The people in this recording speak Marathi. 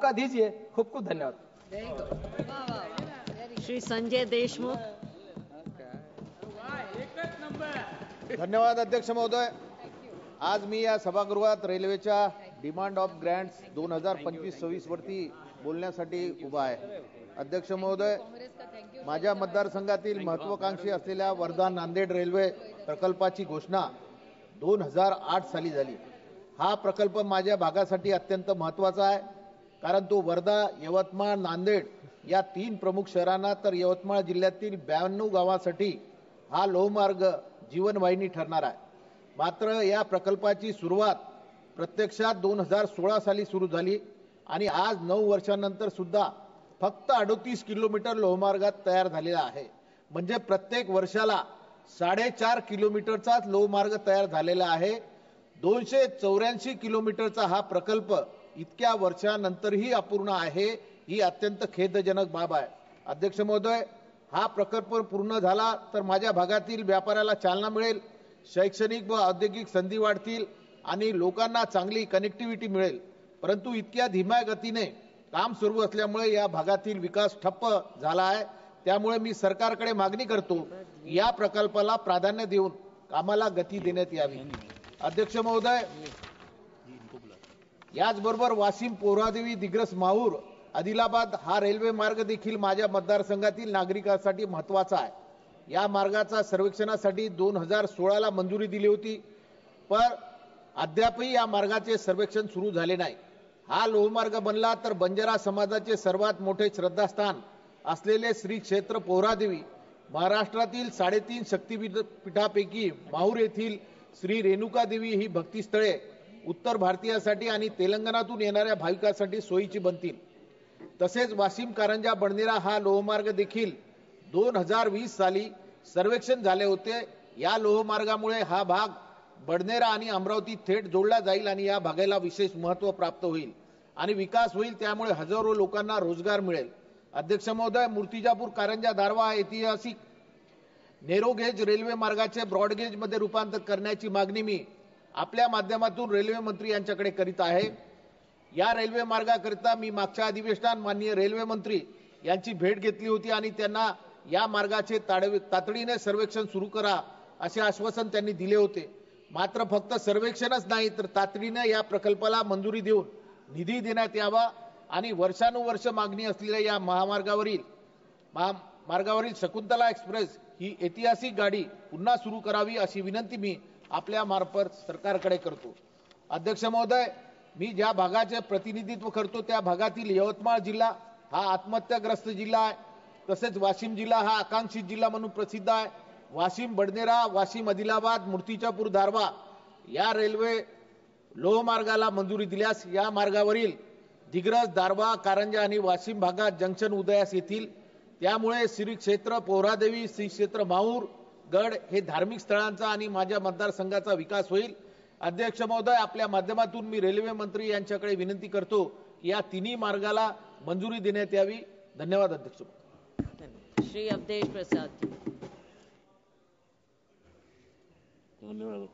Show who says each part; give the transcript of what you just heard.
Speaker 1: मौका दीजिए। खूब खूब धन्यवाद।
Speaker 2: श्री संजय देशमुख।
Speaker 3: धन्यवाद अध्यक्ष महोदय। आज मी या सभागृहात रेल्वेच्या डिमांड ऑफ ग्रँट्स 2025-26 वरती बोलण्यासाठी उभा आहे। अध्यक्ष महोदय, माझ्या मतदारसंघातील महत्त्वाकांक्षी असलेल्या वर्धा नांदेड रेल्वे प्रकल्पाची घोषणा 2008 साली झाली। हा प्रकल्प माझ्या भागासाठी अत्यंत महत्त्वाचा आहे, कारण तो वर्धा, यवतमाळ, नांदेड या 3 प्रमुख शहरांना तर यवतमाळ जिल्ह्यातील 92 गावांसाठी हा लोहमार्ग जीवनवाहिनी ठरणार आहे। मात्र या प्रकल्पाची सुरुवात प्रत्यक्षात 2016 साली सुरू झाली आणि आज 9 वर्षांनंतर सुद्धा फक्त 38 किलोमीटर लोहमार्ग तयार झालेला आहे। म्हणजे प्रत्येक वर्षाला 4.5 किलोमीटरचाच लोहमार्ग तयार झालेला आहे। 284 किलोमीटरचा हा प्रकल्प इतक्या वर्षानंतरही अपूर्ण आहे, ही अत्यंत खेदजनक बाब आहे। अध्यक्ष महोदय, हा प्रकल्प पूर्ण झाला तर माझ्या भागातील व्यापाराला चालना मिळेल, शैक्षणिक व औद्योगिक संधी वाढतील आणि लोकांना चांगली कनेक्टिव्हिटी मिळेल। परंतु इतक्या धीम्या गतीने काम सुरू असल्यामुळे या भागातील विकास ठप्प झाला आहे। त्यामुळे मी सरकारकडे मागणी करतो की या प्रकल्पाला प्राधान्य देऊन कामाला गती देण्यात यावी। अध्यक्ष महोदय, याचबरोबर वाशिम, पोहरादेवी, दिग्रस, माहूर, आदिलाबाद हा रेल्वे मार्ग देखील माझ्या मतदारसंघातील नागरिकांसाठी महत्त्वाचा आहे। या मार्गाचा सर्वेक्षणासाठी 2016 ला मंजुरी दिली होती, पण अद्यापही या मार्गाचे सर्वेक्षण सुरू झाले नाही। हा लोहमार्ग बनला तर बंजारा समाजाचे सर्वात मोठे श्रद्धास्थान असलेले श्री क्षेत्र पोहरादेवी, महाराष्ट्रातील 3.5 शक्तिपीठापैकी माहूर येथील श्री रेणुका देवी ही भक्तिस्थळे उत्तर भारतीयासाठी आणि तेलंगणातून येणाऱ्या भाविकांसाठी सोयीची बनतील। तसेच वाशिम, कारंजा, बडनेरा हा लोहमार्ग देखील 2020 साली सर्वेक्षण झाले होते। या लोहमार्गामुळे हा भाग बडनेरा आणि अमरावती थेट जोडला जाईल आणि या भागाला विशेष महत्त्व प्राप्त होईल आणि विकास होईल, त्यामुळे हजारो लोकांना रोजगार मिळेल। अध्यक्ष महोदय, मूर्तिजापूर, कारंजा, दारवा ऐतिहासिक नेरो गेज रेल्वे मार्गाचे ब्रॉड गेज मध्ये रूपांतर करण्याची मागणी मी आपल्या माध्यमातून रेल्वे मंत्री यांच्याकडे करीत आहे। या रेल्वे मार्गाकरिता मी मागच्या अधिवेशनात माननीय रेल्वे मंत्री यांची भेट घेतली होती आणि त्यांना या मार्गाचे तातडीने सर्वेक्षण सुरू करा असे आश्वासन त्यांनी दिले होते। मात्र फक्त सर्वेक्षणच नाही तर तातडीने या प्रकल्पाला मंजुरी देऊन निधी देण्यात यावा आणि वर्षानुवर्ष मागणी असलेल्या या मार्गावरील शकुंतला एक्सप्रेस ही ऐतिहासिक गाडी पुन्हा सुरू करावी अशी विनंती मी आपल्या मार्फत सरकारकडे करतो। अध्यक्ष महोदय, मी ज्या भागाचे प्रतिनिधित्व करतो त्या भागातील यवतमाळ जिल्हा हा आत्महत्याग्रस्त जिल्हा आहे। तसेच वाशिम जिल्हा हा आकांक्षित जिल्हा म्हणून प्रसिद्ध आहे। वाशिम, बडनेरा, वाशिम, आदिलाबाद, मूर्तिजापूर, दारवा या रेल्वे लोहमार्गाला मंजुरी दिल्यास या मार्गावरील दिग्रस, दारवा, कारंजा आणि वाशिम भागात जंक्शन उदयास येतील। त्यामुळे श्री क्षेत्र पोहरादेवी, श्री क्षेत्र माहूर गड हे धार्मिक स्थळांचा आणि माझ्या मतदारसंघाचा विकास होईल। अध्यक्ष महोदय, आपल्या माध्यमातून मी रेल्वे मंत्री यांच्याकडे विनंती करतो की या तिन्ही मार्गाला मंजुरी देण्यात यावी। धन्यवाद अध्यक्ष।
Speaker 2: श्री अवधेश प्रसाद।
Speaker 4: धन्यवाद।